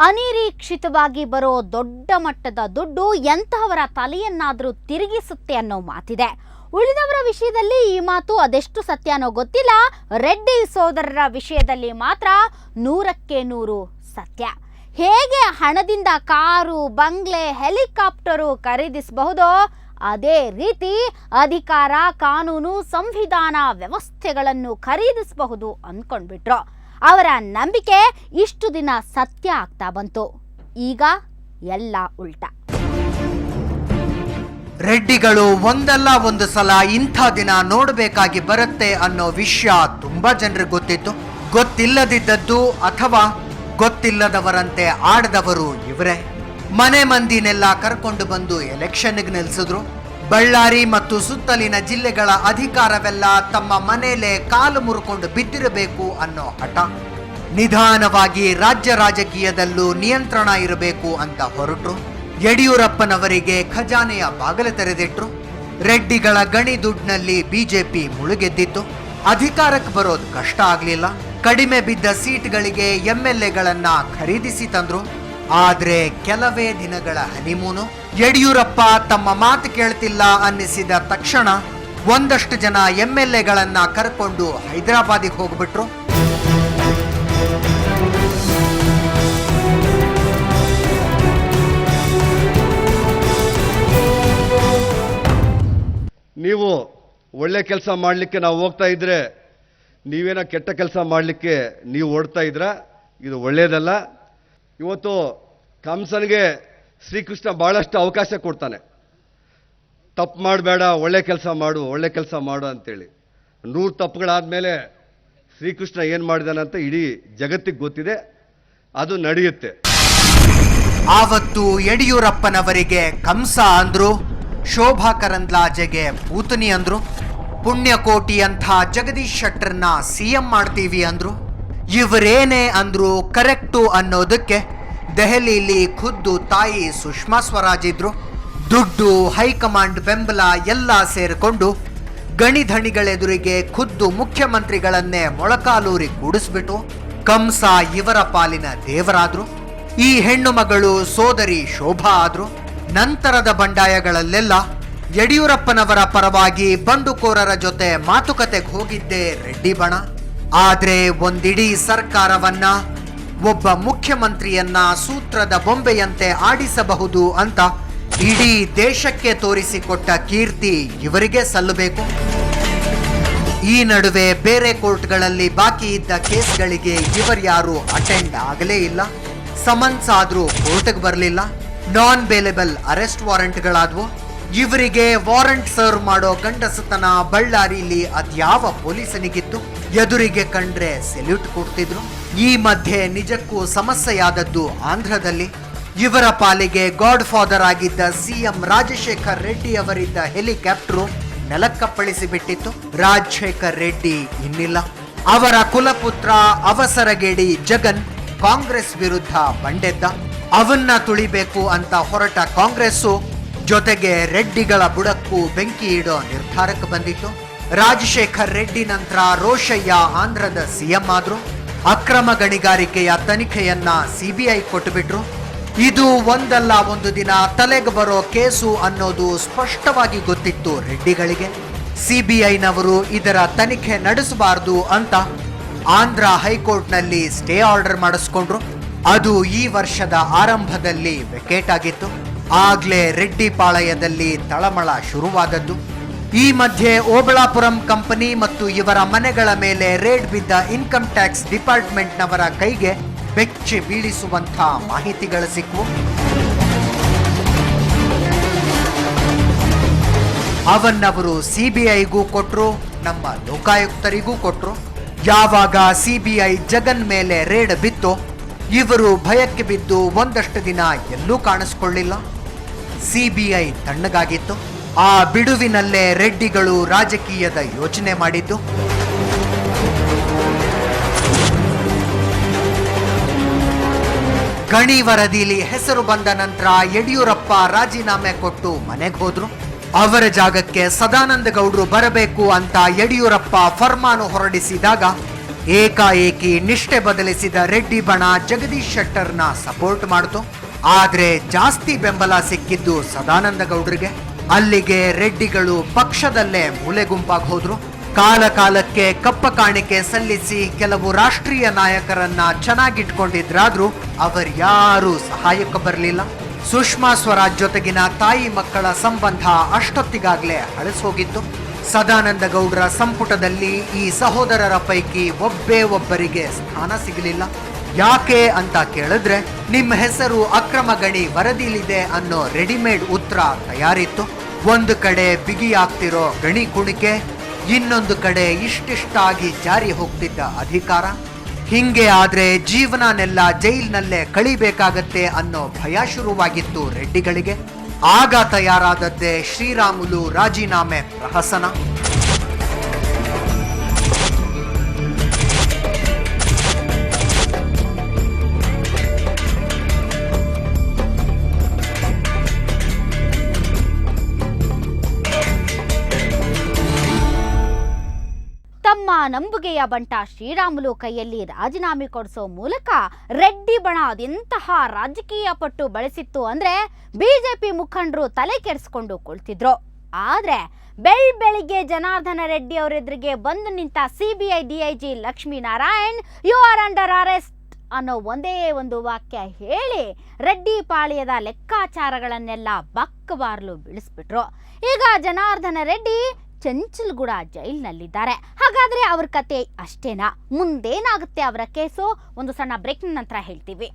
ಅನಿರೀಕ್ಷಿತವಾಗಿ ಬರೋ ದೊಡ್ಡ ಮಟ್ಟದ ದುಡ್ಡು ಎಂತಹವರ ತಲೆಯನ್ನಾದರೂ ತಿರುಗಿಸುತ್ತೆ ಅನ್ನೋ ಮಾತಿದೆ. ಉಳಿದವರ ವಿಷಯದಲ್ಲಿ ಈ ಮಾತು ಅದೆಷ್ಟು ಸತ್ಯನೋ ಗೊತ್ತಿಲ್ಲ. ರೆಡ್ಡಿ ಸೋದರರ ವಿಷಯದಲ್ಲಿ ಮಾತ್ರ 100ಕ್ಕೆ 100 ಸತ್ಯ. ಹೇಗೆ ಹಣದಿಂದ ಕಾರು, ಬಂಗ್ಲೆ, ಹೆಲಿಕಾಪ್ಟರು ಖರೀದಿಸಬಹುದೋ ಅದೇ ರೀತಿ ಅಧಿಕಾರ, ಕಾನೂನು, ಸಂವಿಧಾನ ವ್ಯವಸ್ಥೆಗಳನ್ನು ಖರೀದಿಸಬಹುದು ಅಂದ್ಕೊಂಡ್ಬಿಟ್ರು. ಅವರ ನಂಬಿಕೆ ಇಷ್ಟು ದಿನ ಸತ್ಯ ಆಗ್ತಾ ಬಂತು. ಈಗ ಎಲ್ಲ ಉಲ್ಟಾ. ರೆಡ್ಡಿಗಳು ಒಂದಲ್ಲ ಒಂದು ಸಲ ಇಂಥ ದಿನ ನೋಡಬೇಕಾಗಿ ಬರುತ್ತೆ ಅನ್ನೋ ವಿಷಯ ತುಂಬಾ ಜನರಿಗೆ ಗೊತ್ತಿತ್ತು. ಗೊತ್ತಿಲ್ಲದಿದ್ದದ್ದು ಅಥವಾ ಗೊತ್ತಿಲ್ಲದವರಂತೆ ಆಡದವರು ಇವರೇ. ಮನೆ ಮಂದಿನೆಲ್ಲ ಕರ್ಕೊಂಡು ಬಂದು ಎಲೆಕ್ಷನ್ಗೆ ನಿಲ್ಲಿಸಿದ್ರು. ಬಳ್ಳಾರಿ ಮತ್ತು ಸುತ್ತಲಿನ ಜಿಲ್ಲೆಗಳ ಅಧಿಕಾರವೆಲ್ಲ ತಮ್ಮ ಮನೆಯಲ್ಲೇ ಕಾಲು ಮುರುಕೊಂಡು ಬಿದ್ದಿರಬೇಕು ಅನ್ನೋ ಹಠ. ನಿಧಾನವಾಗಿ ರಾಜ್ಯ ರಾಜಕೀಯದಲ್ಲೂ ನಿಯಂತ್ರಣ ಇರಬೇಕು ಅಂತ ಹೊರಟರು. ಯಡಿಯೂರಪ್ಪನವರಿಗೆ ಖಜಾನೆಯ ಬಾಗಿಲು ತೆರೆದಿಟ್ರು. ರೆಡ್ಡಿಗಳ ಗಣಿ ದುಡ್ಡಿನಲ್ಲಿ ಬಿಜೆಪಿ ಮುಳುಗೆದ್ದಿತ್ತು. ಅಧಿಕಾರಕ್ಕೆ ಬರೋದು ಕಷ್ಟ ಆಗ್ಲಿಲ್ಲ. ಕಡಿಮೆ ಬಿದ್ದ ಸೀಟ್ಗಳಿಗೆ MLAಗಳನ್ನ ಖರೀದಿಸಿ ತಂದ್ರು. ಆದ್ರೆ ಕೆಲವೇ ದಿನಗಳ ಹನಿಮೂನು. ಯಡಿಯೂರಪ್ಪ ತಮ್ಮ ಮಾತು ಕೇಳ್ತಿಲ್ಲ ಅನ್ನಿಸಿದ ತಕ್ಷಣ ಒಂದಷ್ಟು ಜನ MLAಗಳನ್ನ ಕರ್ಕೊಂಡು ಹೈದರಾಬಾದಿಗೆ ಹೋಗ್ಬಿಟ್ರು. ನೀವು ಒಳ್ಳೆ ಕೆಲಸ ಮಾಡಲಿಕ್ಕೆ ನಾವು ಹೋಗ್ತಾ ಇದ್ರೆ ನೀವೇನೋ ಕೆಟ್ಟ ಕೆಲಸ ಮಾಡಲಿಕ್ಕೆ ನೀವು ಓಡ್ತಾ ಇದ್ರ, ಇದು ಒಳ್ಳೆಯದಲ್ಲ. ಇವತ್ತು ಕಂಸನಿಗೆ ಶ್ರೀಕೃಷ್ಣ ಭಾಳಷ್ಟು ಅವಕಾಶ ಕೊಡ್ತಾನೆ. ತಪ್ಪು ಮಾಡಬೇಡ, ಒಳ್ಳೆ ಕೆಲಸ ಮಾಡು, ಒಳ್ಳೆ ಕೆಲಸ ಮಾಡು ಅಂತೇಳಿ. 100 ತಪ್ಪುಗಳಾದಮೇಲೆ ಶ್ರೀಕೃಷ್ಣ ಏನು ಮಾಡಿದಾನೆ ಅಂತ ಇಡೀ ಜಗತ್ತಿಗೆ ಗೊತ್ತಿದೆ. ಅದು ನಡೆಯುತ್ತೆ. ಆವತ್ತು ಯಡಿಯೂರಪ್ಪನವರಿಗೆ ಕಂಸ ಅಂದ್ರು, ಶೋಭಾ ಕರಂದ್ಲಾಜೆಗೆ ಪೂತನಿ ಅಂದ್ರು, ಪುಣ್ಯಕೋಟಿ ಅಂತ ಜಗದೀಶ್ ಶೆಟ್ಟರ್ನ CM ಮಾಡ್ತೀವಿ ಅಂದ್ರು. ಇವರೇನೇ ಅಂದ್ರು ಕರೆಕ್ಟು ಅನ್ನೋದಕ್ಕೆ ದೆಹಲಿಯಲ್ಲಿ ಖುದ್ದು ತಾಯಿ ಸುಷ್ಮಾ ಸ್ವರಾಜ್ ಇದ್ರು. ದುಡ್ಡು, ಹೈಕಮಾಂಡ್ ಬೆಂಬಲ ಎಲ್ಲ ಸೇರಿಕೊಂಡು ಗಣಿಧಣಿಗಳೆದುರಿಗೆ ಖುದ್ದು ಮುಖ್ಯಮಂತ್ರಿಗಳನ್ನೇ ಮೊಳಕಾಲೂರಿ ಕೂಡಿಸ್ಬಿಟ್ಟು ಕಂಸ ಇವರ ಪಾಲಿನ ದೇವರಾದ್ರು. ಈ ಹೆಣ್ಣು ಮಗಳು ಸೋದರಿ ಶೋಭಾ ಆದ್ರು. ನಂತರದ ಬಂಡಾಯಗಳಲ್ಲೆಲ್ಲ ಯಡಿಯೂರಪ್ಪನವರ ಪರವಾಗಿ ಬಂಡುಕೋರರ ಜೊತೆ ಮಾತುಕತೆಗೆ ಹೋಗಿದ್ದೇ ರೆಡ್ಡಿ ಬಣ. ಆದ್ರೆ ಒಂದಿಡೀ ಸರ್ಕಾರವನ್ನ, ಒಬ್ಬ ಮುಖ್ಯಮಂತ್ರಿಯನ್ನ ಸೂತ್ರದ ಬೊಂಬೆಯಂತೆ ಆಡಿಸಬಹುದು ಅಂತ ಇಡೀ ದೇಶಕ್ಕೆ ತೋರಿಸಿಕೊಟ್ಟ ಕೀರ್ತಿ ಇವರಿಗೆ ಸಲ್ಲಬೇಕು. ಈ ನಡುವೆ ಬೇರೆ ಕೋರ್ಟ್ಗಳಲ್ಲಿ ಬಾಕಿ ಇದ್ದ ಕೇಸ್ಗಳಿಗೆ ಇವರ್ಯಾರು ಅಟೆಂಡ್ ಆಗಲೇ ಇಲ್ಲ. ಸಮನ್ಸ್ ಆದ್ರೂ ಕೋರ್ಟ್ಗೆ ಬರಲಿಲ್ಲ. ನಾನ್ ಬೇಲೆಬಲ್ ಅರೆಸ್ಟ್ ವಾರೆಂಟ್ಗಳಾದ್ವು. ಇವರಿಗೆ ವಾರಂಟ್ ಸರ್ವ್ ಮಾಡೋ ಗಂಡಸತನ ಬಳ್ಳಾರಿಲಿ ಅದ್ಯಾವ ಪೊಲೀಸನಿಗಿತ್ತು? ಎದುರಿಗೆ ಕಂಡ್ರೆ ಸೆಲ್ಯೂಟ್ ಕೊಡ್ತಿದ್ರು. ಈ ಮಧ್ಯೆ ನಿಜಕ್ಕೂ ಸಮಸ್ಯೆಯಾದದ್ದು ಆಂಧ್ರದಲ್ಲಿ. ಇವರ ಪಾಲಿಗೆ ಗಾಡ್ ಫಾದರ್ ಆಗಿದ್ದ CM ರಾಜಶೇಖರ್ ರೆಡ್ಡಿ ಅವರಿದ್ದ ಹೆಲಿಕಾಪ್ಟರ್ ನೆಲಕ್ಕಪ್ಪಳಿಸಿ ಬಿಟ್ಟಿತ್ತು. ರಾಜಶೇಖರ್ ರೆಡ್ಡಿ ಇನ್ನಿಲ್ಲ. ಅವರ ಕುಲಪುತ್ರ ಅವಸರಗೇಡಿ ಜಗನ್ ಕಾಂಗ್ರೆಸ್ ವಿರುದ್ಧ ಬಂಡೆದ್ದ. ಅವನ್ನ ತುಳಿಬೇಕು ಅಂತ ಹೊರಟ ಕಾಂಗ್ರೆಸ್ಸು ಜೊತೆಗೆ ರೆಡ್ಡಿಗಳ ಬುಡಕ್ಕೂ ಬೆಂಕಿ ಇಡೋ ನಿರ್ಧಾರಕ್ಕೆ ಬಂದಿತ್ತು. ರಾಜಶೇಖರ್ ರೆಡ್ಡಿ ನಂತರ ರೋಷಯ್ಯ ಆಂಧ್ರದ CM ಆದ್ರು. ಅಕ್ರಮ ಗಣಿಗಾರಿಕೆಯ ತನಿಖೆಯನ್ನ CBI ಕೊಟ್ಟುಬಿಟ್ರು. ಇದು ಒಂದಲ್ಲ ಒಂದು ದಿನ ತಲೆಗೆ ಬರೋ ಕೇಸು ಅನ್ನೋದು ಸ್ಪಷ್ಟವಾಗಿ ಗೊತ್ತಿತ್ತು ರೆಡ್ಡಿಗಳಿಗೆ. CBIನವರು ಇದರ ತನಿಖೆ ನಡೆಸಬಾರದು ಅಂತ ಆಂಧ್ರ ಹೈಕೋರ್ಟ್ನಲ್ಲಿ ಸ್ಟೇ ಆರ್ಡರ್ ಮಾಡಿಸ್ಕೊಂಡ್ರು. ಅದು ಈ ವರ್ಷದ ಆರಂಭದಲ್ಲಿ ವೆಕೇಟ್ ಆಗಿತ್ತು. ಆಗ್ಲೇ ರೆಡ್ಡಿ ಪಾಳಯದಲ್ಲಿ ತಳಮಳ ಶುರುವಾದದ್ದು. ಈ ಮಧ್ಯೆ ಓಬಳಾಪುರಂ ಕಂಪನಿ ಮತ್ತು ಇವರ ಮನೆಗಳ ಮೇಲೆ ರೇಡ್ ಬಿದ್ದ ಇನ್ಕಮ್ ಟ್ಯಾಕ್ಸ್ ಡಿಪಾರ್ಟ್ಮೆಂಟ್ನವರ ಕೈಗೆ ಬೆಚ್ಚಿ ಬೀಳಿಸುವಂಥ ಮಾಹಿತಿಗಳು ಸಿಕ್ಕವು. ಅವನ್ನವರು CBIಗೂ ಕೊಟ್ರು, ನಮ್ಮ ಲೋಕಾಯುಕ್ತರಿಗೂ ಕೊಟ್ರು. ಯಾವಾಗ CBI ಜಗನ್ ಮೇಲೆ ರೇಡ್ ಬಿತ್ತೋ ಇವರು ಭಯಕ್ಕೆ ಬಿದ್ದು ಒಂದಷ್ಟು ದಿನ ಎಲ್ಲೂ ಕಾಣಿಸ್ಕೊಳ್ಳಿಲ್ಲ. CBI ತಣ್ಣಗಾಗಿತ್ತು. ಆ ಬಿಡುವಿನಲ್ಲೇ ರೆಡ್ಡಿಗಳು ರಾಜಕೀಯದ ಯೋಚನೆ ಮಾಡಿದ್ದು. ಗಣಿ ವರದಿಲಿ ಹೆಸರು ಬಂದ ನಂತರ ಯಡಿಯೂರಪ್ಪ ರಾಜೀನಾಮೆ ಕೊಟ್ಟು ಮನೆಗೆ ಹೋದ್ರು. ಅವರ ಜಾಗಕ್ಕೆ ಸದಾನಂದ ಗೌಡರು ಬರಬೇಕು ಅಂತ ಯಡಿಯೂರಪ್ಪ ಫರ್ಮಾನು ಹೊರಡಿಸಿದಾಗ ಏಕಾಏಕಿ ನಿಷ್ಠೆ ಬದಲಿಸಿದ ರೆಡ್ಡಿ ಬಣ ಜಗದೀಶ್ ಶೆಟ್ಟರ್ನ ಸಪೋರ್ಟ್ ಮಾಡಿತು. ಆದ್ರೆ ಜಾಸ್ತಿ ಬೆಂಬಲ ಸಿಕ್ಕಿದ್ದು ಸದಾನಂದ ಗೌಡ್ರಿಗೆ. ಅಲ್ಲಿಗೆ ರೆಡ್ಡಿಗಳು ಪಕ್ಷದಲ್ಲೇ ಮೂಲೆ ಗುಂಪಾಗಿ ಹೋದ್ರು. ಕಾಲ ಕಾಲಕ್ಕೆ ಕಪ್ಪ ಕಾಣಿಕೆ ಸಲ್ಲಿಸಿ ಕೆಲವು ರಾಷ್ಟ್ರೀಯ ನಾಯಕರನ್ನ ಚೆನ್ನಾಗಿಟ್ಕೊಂಡಿದ್ರಾದ್ರೂ ಅವರ್ಯಾರೂ ಸಹಾಯಕ್ಕೆ ಬರಲಿಲ್ಲ. ಸುಷ್ಮಾ ಸ್ವರಾಜ್ ಜೊತೆಗಿನ ತಾಯಿ ಮಕ್ಕಳ ಸಂಬಂಧ ಅಷ್ಟೊತ್ತಿಗಾಗ್ಲೇ ಹಳಸೋಗಿತ್ತು. ಸದಾನಂದ ಗೌಡ್ರ ಸಂಪುಟದಲ್ಲಿ ಈ ಸಹೋದರರ ಪೈಕಿ ಒಬ್ಬೇ ಒಬ್ಬರಿಗೆ ಸ್ಥಾನ ಸಿಗಲಿಲ್ಲ. ಯಾಕೆ ಅಂತ ಕೇಳಿದ್ರೆ ನಿಮ್ಮ ಹೆಸರು ಅಕ್ರಮ ಗಣಿ ವರದಿಲಿದೆ ಅನ್ನೋ ರೆಡಿಮೇಡ್ ಉತ್ತರ ತಯಾರಿತ್ತು. ಒಂದು ಕಡೆ ಬಿಗಿಯಾಗ್ತಿರೋ ಗಣಿ ಕುಣಿಕೆ, ಇನ್ನೊಂದು ಕಡೆ ಇಷ್ಟಿಷ್ಟಾಗಿ ಜಾರಿ ಹೋಗ್ತಿದ್ದ ಅಧಿಕಾರ. ಹಿಂಗೆ ಆದ್ರೆ ಜೀವನನೆಲ್ಲ ಜೈಲ್ನಲ್ಲೇ ಕಳಿಬೇಕಾಗತ್ತೆ ಅನ್ನೋ ಭಯ ಶುರುವಾಗಿತ್ತು ರೆಡ್ಡಿಗಳಿಗೆ. ಆಗ ತಯಾರಾದದ್ದೇ ಶ್ರೀರಾಮುಲು ರಾಜೀನಾಮೆ ಪ್ರಹಸನ. ತಮ್ಮ ನಂಬುಗೆಯ ಬಂಟ ಶ್ರೀರಾಮುಲು ಕೈಯಲ್ಲಿ ರಾಜೀನಾಮೆ ಕೊಡಿಸೋ ಮೂಲಕ ರೆಡ್ಡಿ ಬಣ ಅದೆಂತಹ ರಾಜಕೀಯ ಪಟ್ಟು ಬಳಸಿತ್ತು ಅಂದ್ರೆ ಬಿಜೆಪಿ ಮುಖಂಡರು ತಲೆ ಕೆಡಿಸ್ಕೊಂಡು ಕುಳಿತಿದ್ರು. ಆದ್ರೆ ಬೆಳಿಗ್ಗೆ ಜನಾರ್ದನ ರೆಡ್ಡಿ ಅವರೆದುರಿಗೆ ಬಂದು ನಿಂತ CBI DIG Lakshminarayan you are under arrest ಅನ್ನೋ ಒಂದೇ ಒಂದು ವಾಕ್ಯ ಹೇಳಿ ರೆಡ್ಡಿ ಪಾಳ್ಯದ ಲೆಕ್ಕಾಚಾರಗಳನ್ನೆಲ್ಲ ಬಕ್ಕಬಾರ್ಲು ಬೀಳಿಸ್ಬಿಟ್ರು. ಈಗ ಜನಾರ್ದನ ರೆಡ್ಡಿ ಚಂಚಲ್ಗೂಡ ಜೈಲ್ನಲ್ಲಿದ್ದಾರೆ. ಹಾಗಾದ್ರೆ ಅವ್ರ ಕತೆ ಅಷ್ಟೇನಾ? ಮುಂದೇನಾಗುತ್ತೆ ಅವರ ಕೇಸು? ಒಂದು ಸಣ್ಣ ಬ್ರೇಕ್ ನಂತರ ಹೇಳ್ತೀವಿ.